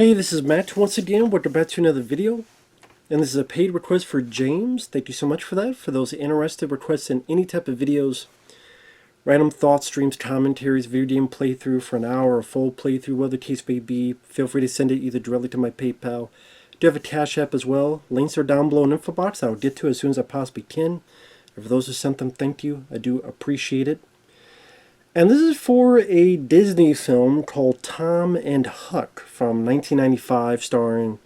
Hey, this is Matt once again. Welcome back to another video. And this is a paid request for James. Thank you so much for that. For those interested, requests in any type of videos, random thoughts, streams, commentaries, video game playthrough for an hour, a full playthrough, whatever the case may be, feel free to send it either directly to my PayPal. I do have a CashApp as well. Links are down below in the info box. I'll get to as soon as I possibly can. And for those who sent them, thank you. I do appreciate it. And this is for a Disney film called Tom and Huck from 1995, starring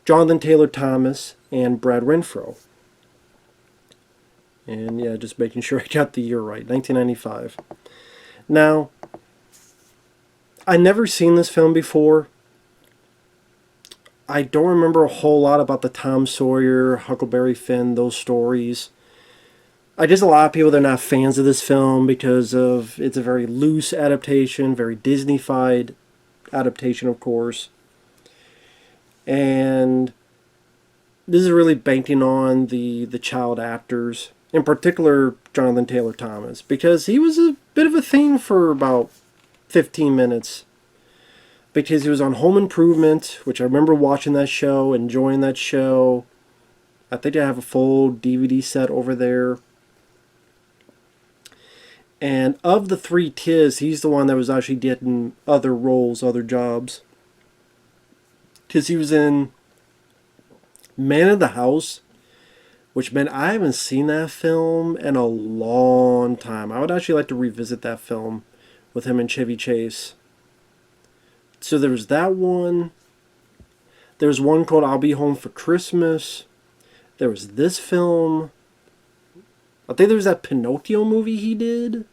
Jonathan Taylor Thomas and Brad Renfro. And yeah, just making sure I got the year right, 1995. Now, I never seen this film before. I don't remember a whole lot about the Tom Sawyer, Huckleberry Finn, those stories. I guess a lot of people, they're not fans of this film because of it's a very loose adaptation, very Disney-fied adaptation, of course. And this is really banking on the child actors, in particular Jonathan Taylor Thomas, because he was a bit of a thing for about 15 minutes. Because he was on Home Improvement, which I remember watching that show, enjoying that show. I think I have a full DVD set over there. And of the three kids, he's the one that was actually getting other roles, other jobs. Because he was in Man of the House, which meant I haven't seen that film in a long time. I would actually like to revisit that film with him and Chevy Chase. So there was that one. There was one called I'll Be Home for Christmas. There was this film. I think there was that Pinocchio movie he did.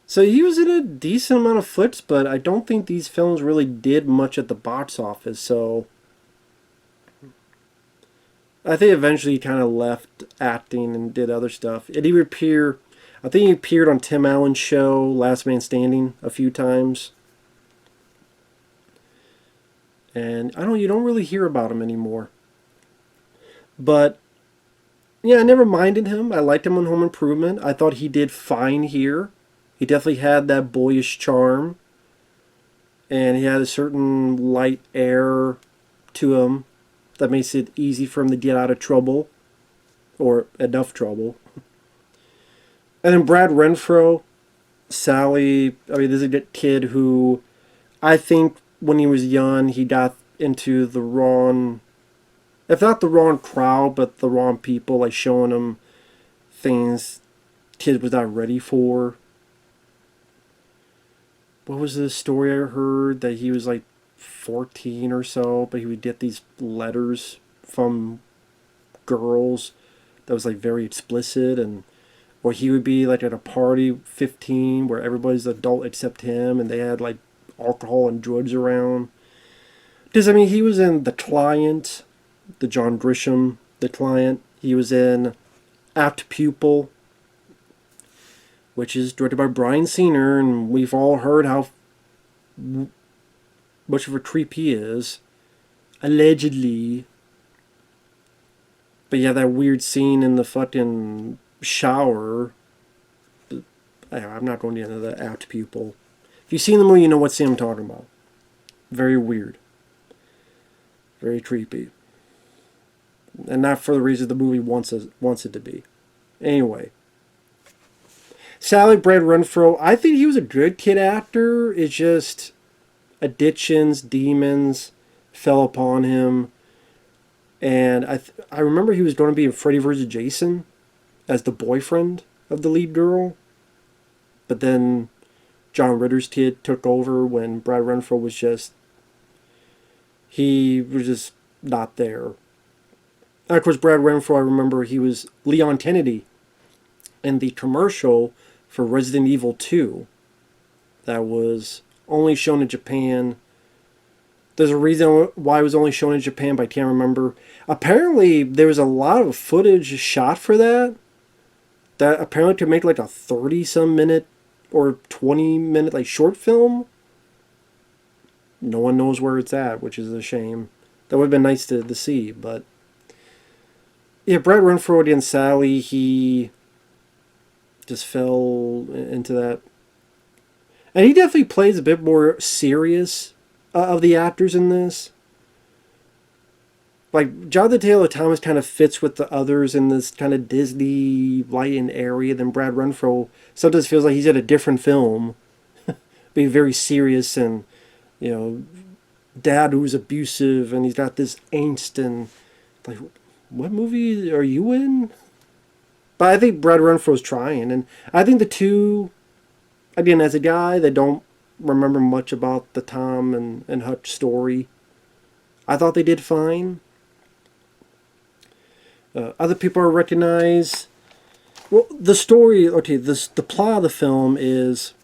So he was in a decent amount of flicks, but I don't think these films really did much at the box office. So I think eventually he kind of left acting and did other stuff. And he would appear, I think he appeared on Tim Allen's show, Last Man Standing, a few times. And you don't really hear about him anymore. But yeah, I never minded him. I liked him on Home Improvement. I thought he did fine here. He definitely had that boyish charm. And he had a certain light air to him that makes it easy for him to get out of trouble. Or enough trouble. And then Brad Renfro, Sally. I mean, this is a kid who I think when he was young, he got into the wrong, if not the wrong crowd, but the wrong people, like showing him things kid was not ready for. What was the story I heard? That he was like 14 or so, but he would get these letters from girls that was like very explicit, and or he would be like at a party 15 where everybody's adult except him, and they had like alcohol and drugs around. Because I mean, he was in The Client, the John Grisham, The Client. He was in Apt Pupil, which is directed by Bryan Singer, and we've all heard how much of a creep he is, allegedly. But yeah, that weird scene in the fucking shower. I'm not going into the Apt Pupil. If you've seen the movie, you know what scene I'm talking about. Very weird. Very creepy. And not for the reason the movie wants it to be. Anyway. Sally, Brad Renfro, I think he was a good kid actor. It's just addictions, demons fell upon him. And I remember he was going to be in Freddy vs. Jason as the boyfriend of the lead girl. But then John Ritter's kid took over when Brad Renfro was just, he was just not there. And of course, Brad Renfro, I remember he was Leon Kennedy in the commercial for Resident Evil 2 that was only shown in Japan. There's a reason why it was only shown in Japan, but I can't remember. Apparently, there was a lot of footage shot for that apparently could make like a 30-some minute or 20-minute like short film. No one knows where it's at, which is a shame. That would have been nice to see, but yeah, Brad Renfro against Sally, he just fell into that. And he definitely plays a bit more serious of the actors in this. Like, Jonathan Taylor Thomas kind of fits with the others in this kind of Disney lighting area than Brad Renfro sometimes feels like he's in a different film, being very serious and, you know, dad who's abusive and he's got this angst and, like, what movie are you in? But I think Brad Renfro's trying, and I think the two, again, as a guy that don't remember much about the Tom and Huck story, I thought they did fine. Other people I recognize. Well, the story, okay, the plot of the film is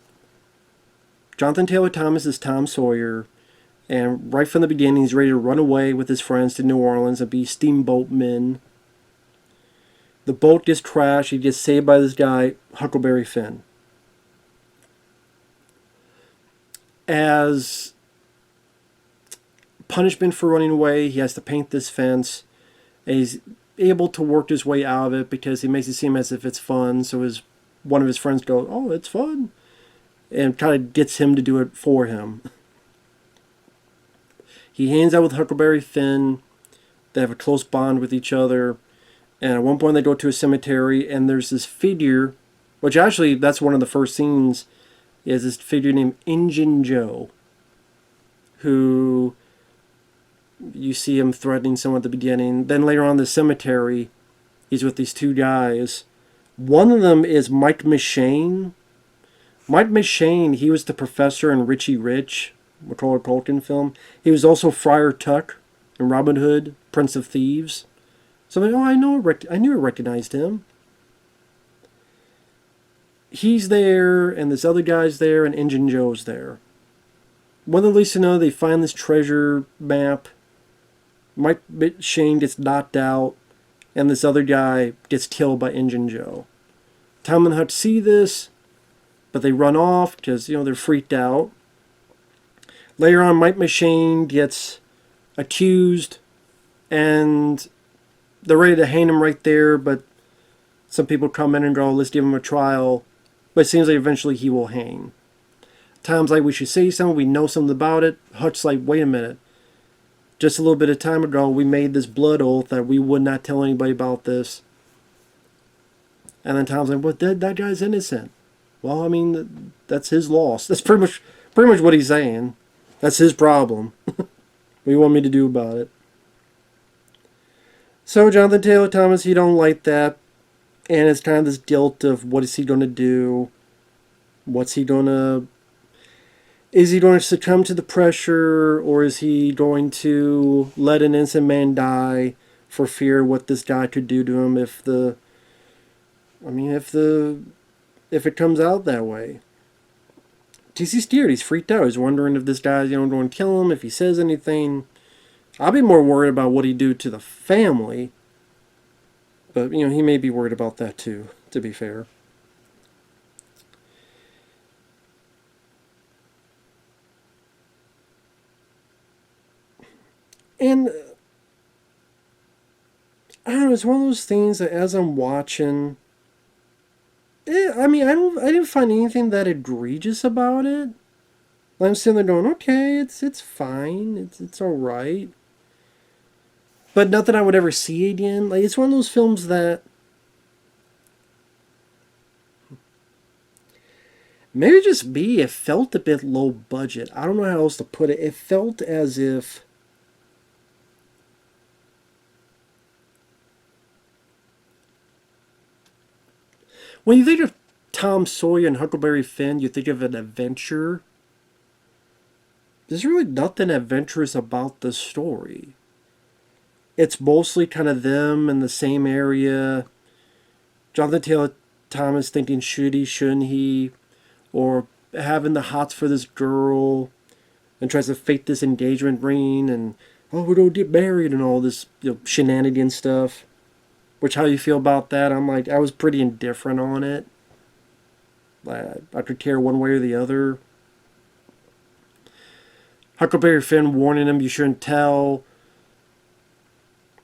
Jonathan Taylor Thomas is Tom Sawyer, and right from the beginning, he's ready to run away with his friends to New Orleans and be steamboatmen. The boat gets crashed. He gets saved by this guy, Huckleberry Finn. As punishment for running away, he has to paint this fence, and he's able to work his way out of it because he makes it seem as if it's fun. So one of his friends goes, "Oh, it's fun," and kind of gets him to do it for him. He hangs out with Huckleberry Finn. They have a close bond with each other. And at one point they go to a cemetery and there's this figure, which actually that's one of the first scenes, is this figure named Injun Joe, who you see him threatening someone at the beginning. Then later on in the cemetery, he's with these two guys. One of them is Mike McShane. Mike McShane, he was the professor in Richie Rich, Macaulay Culkin film. He was also Friar Tuck in Robin Hood, Prince of Thieves. So I'm like, oh, I knew I recognized him. He's there, and this other guy's there, and Injun Joe's there. One of the least to know, they find this treasure map. Mike Shane gets knocked out, and this other guy gets killed by Injun Joe. Tom and Huck see this, but they run off because, they're freaked out. Later on, Mike McShane gets accused, and they're ready to hang him right there, but some people come in and go, let's give him a trial. But it seems like eventually he will hang. Tom's like, we should say something, we know something about it. Huck's like, wait a minute. Just a little bit of time ago, we made this blood oath that we would not tell anybody about this. And then Tom's like, well, that guy's innocent. Well, I mean, that's his loss. That's pretty much what he's saying. That's his problem. What do you want me to do about it? So Jonathan Taylor Thomas, he don't like that. And it's kind of this guilt of what is he going to do? Is he going to succumb to the pressure, or is he going to let an innocent man die for fear of what this guy could do to him if it comes out that way? He's scared. He's freaked out. He's wondering if this guy's going to kill him, if he says anything. I'll be more worried about what he'd do to the family. But, he may be worried about that too, to be fair. And, I don't know, it's one of those things that as I'm watching, I didn't find anything that egregious about it. I'm sitting there going, okay, it's fine, it's alright. But nothing I would ever see again. Like, it's one of those films that maybe just me, it felt a bit low budget. I don't know how else to put it. It felt as if when you think of Tom Sawyer and Huckleberry Finn, you think of an adventure. There's really nothing adventurous about the story. It's mostly kind of them in the same area. Jonathan Taylor Thomas thinking, should he, shouldn't he? Or having the hots for this girl and tries to fake this engagement ring and, oh, we're going to get married and all this shenanigan stuff. Which, how you feel about that? I'm like, I was pretty indifferent on it. I could care one way or the other. Huckleberry Finn warning him, you shouldn't tell.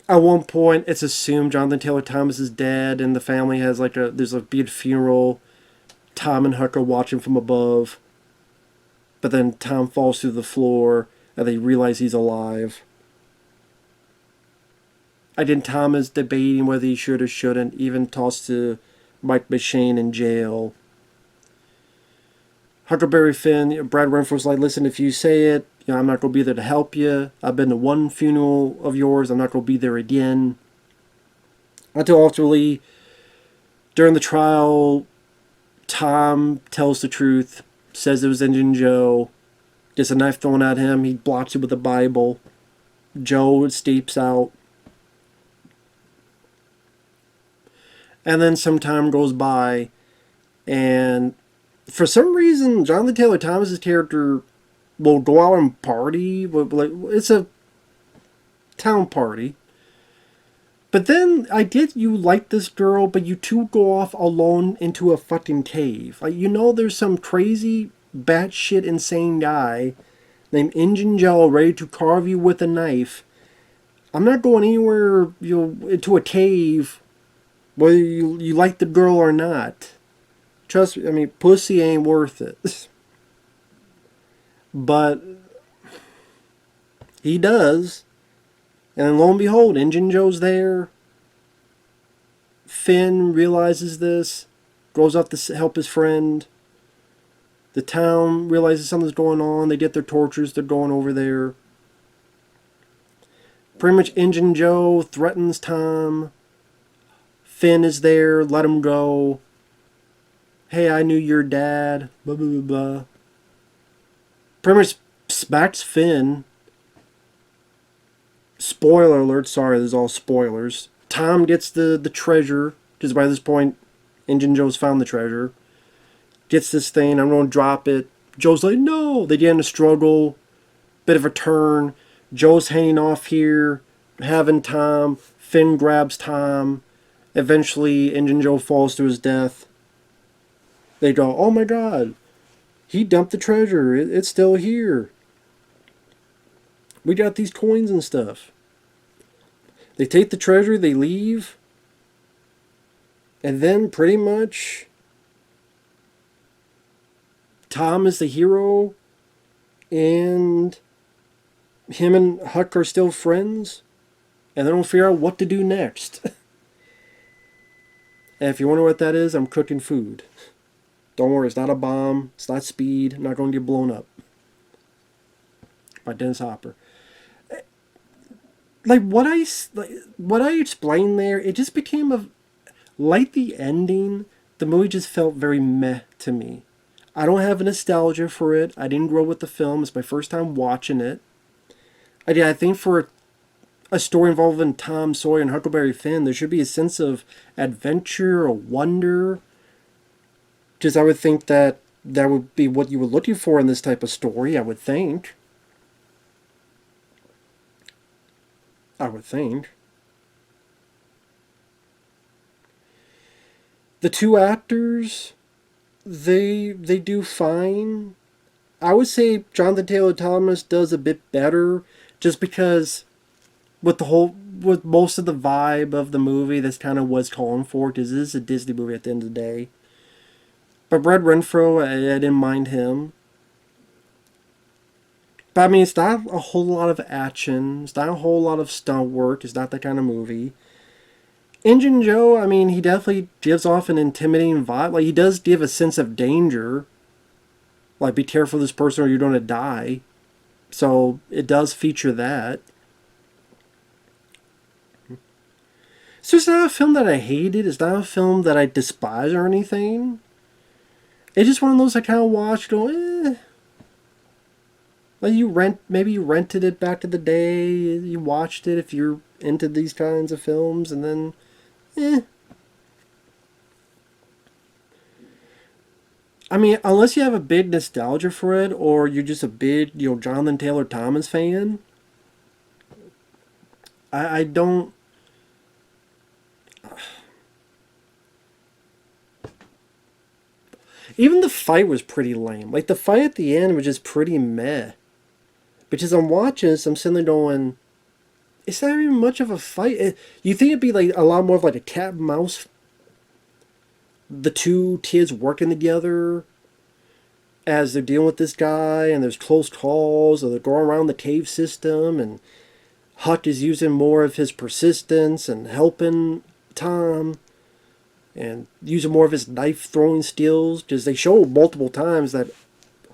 At one point, it's assumed Jonathan Taylor Thomas is dead, and the family has there's a big funeral. Tom and Huck are watching from above. But then Tom falls through the floor. and they realize he's alive. I think Tom is debating whether he should or shouldn't, even tossed to Mike McShane in jail. Huckleberry Finn, Brad Renfro's like, listen, if you say it, I'm not going to be there to help you. I've been to one funeral of yours. I'm not going to be there again. Until ultimately, during the trial, Tom tells the truth, says it was Injun Joe, gets a knife thrown at him, he blocks it with a Bible. Joe escapes out. And then some time goes by, and for some reason, Jonathan Taylor Thomas's character will go out and party. It's a town party. But then I get you like this girl, but you two go off alone into a fucking cave. There's some crazy, batshit insane guy named Injun Joe ready to carve you with a knife. I'm not going anywhere, into a cave, whether you like the girl or not. Trust me, pussy ain't worth it. But he does. And then lo and behold, Injun Joe's there. Finn realizes this, goes up to help his friend. The town realizes something's going on. They get their torches. They're going over there. Pretty much Injun Joe threatens Tom. Finn is there. Let him go. Hey, I knew your dad. Blah, blah, blah, blah. Pretty much smacks Finn. Spoiler alert. Sorry, this is all spoilers. Tom gets the treasure. Because by this point, Injun Joe's found the treasure. Gets this thing. I'm going to drop it. Joe's like, no. They get in a struggle. Bit of a turn. Joe's hanging off here. Having Tom. Finn grabs Tom. Eventually, Injun Joe falls to his death. They go, oh my god. He dumped the treasure. It's still here. We got these coins and stuff. They take the treasure. They leave. And then pretty much Tom is the hero. And him and Huck are still friends. And they don't figure out what to do next. And if you wonder what that is, I'm cooking food. Don't worry, it's not a bomb. It's not speed. I'm not going to get blown up. By Dennis Hopper. What I explained there, it just became like the ending, the movie just felt very meh to me. I don't have a nostalgia for it. I didn't grow with the film. It's my first time watching it. I think for a story involving Tom Sawyer and Huckleberry Finn, there should be a sense of adventure or wonder. Because I would think that would be what you were looking for in this type of story, I would think. The two actors, they do fine. I would say Jonathan Taylor Thomas does a bit better, just because with most of the vibe of the movie, that's kind of what's calling for, because this is a Disney movie at the end of the day. But Brad Renfro, I didn't mind him. But it's not a whole lot of action. It's not a whole lot of stunt work. It's not that kind of movie. Injun Joe, he definitely gives off an intimidating vibe. He does give a sense of danger. Be careful of this person or you're going to die. So, it does feature that. It's just not a film that I hated. It's not a film that I despise or anything. It's just one of those I kind of watched, go, eh. Maybe you rented it back in the day, you watched it if you're into these kinds of films, and then, unless you have a big nostalgia for it, or you're just a big, Jonathan Taylor Thomas fan, I don't. Even the fight was pretty lame. The fight at the end was just pretty meh. Because I'm watching this, I'm sitting there going, it's not even much of a fight. You think it'd be a lot more of a cat and mouse? The two kids working together. as they're dealing with this guy, and there's close calls, or they're going around the cave system, and Huck is using more of his persistence and helping Tom, and using more of his knife throwing skills, because they show multiple times that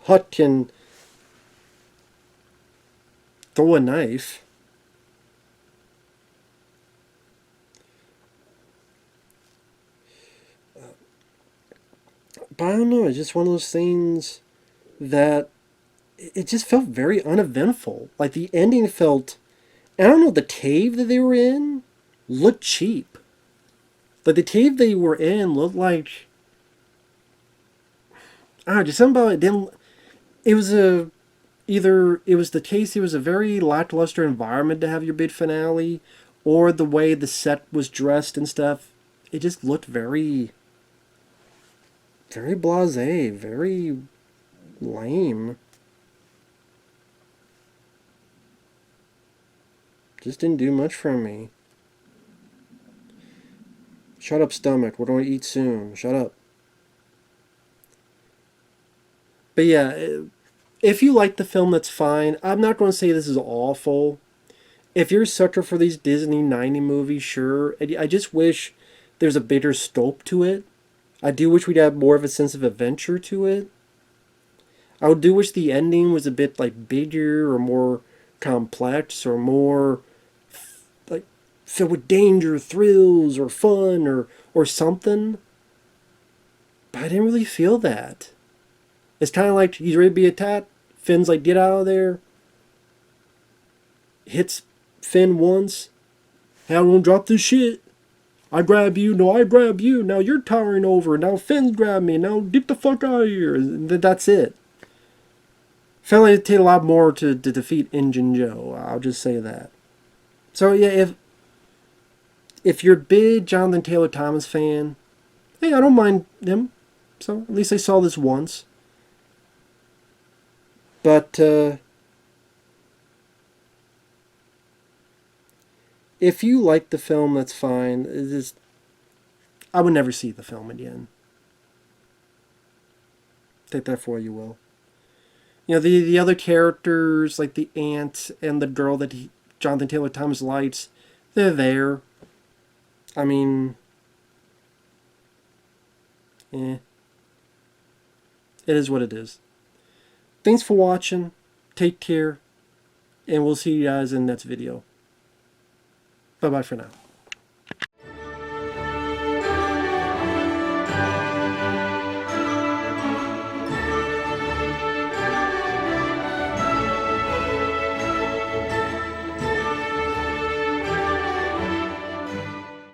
Huck can throw a knife. But I don't know, it's just one of those things that it just felt very uneventful. Like the ending felt, I don't know, the cave that they were in looked cheap. Like the cave they were in looked like, I don't know, just something about it didn't. It was a either it was the case. It was a very lackluster environment to have your big finale, or the way the set was dressed and stuff. It just looked very, very blasé, very lame. Just didn't do much for me. Shut up, stomach. We're going to eat soon. Shut up. But yeah, if you like the film, that's fine. I'm not going to say this is awful. If you're a sucker for these Disney 90 movies, sure. I just wish there's a bigger scope to it. I do wish we'd have more of a sense of adventure to it. I do wish the ending was a bit like bigger or more complex or more like filled with danger, thrills, or fun, or something. But I didn't really feel that. It's kind of like he's ready to be attacked. Finn's like, get out of there. Hits Finn once. Hey, I'm gonna drop this shit. I grab you. No, I grab you. Now you're towering over. Now Finn's grab me. Now get the fuck out of here. That's it. Felt like it take a lot more to defeat Injun Joe. I'll just say that. So yeah, if you're a big Jonathan Taylor Thomas fan, hey, I don't mind him. So at least I saw this once. But if you like the film, that's fine. I would never see the film again. Take that for what you will. You know, the other characters, like the aunt and the girl that Jonathan Taylor Thomas likes, they're there. I mean, it is what it is. Thanks for watching. Take care. And we'll see you guys in the next video. Bye-bye for now.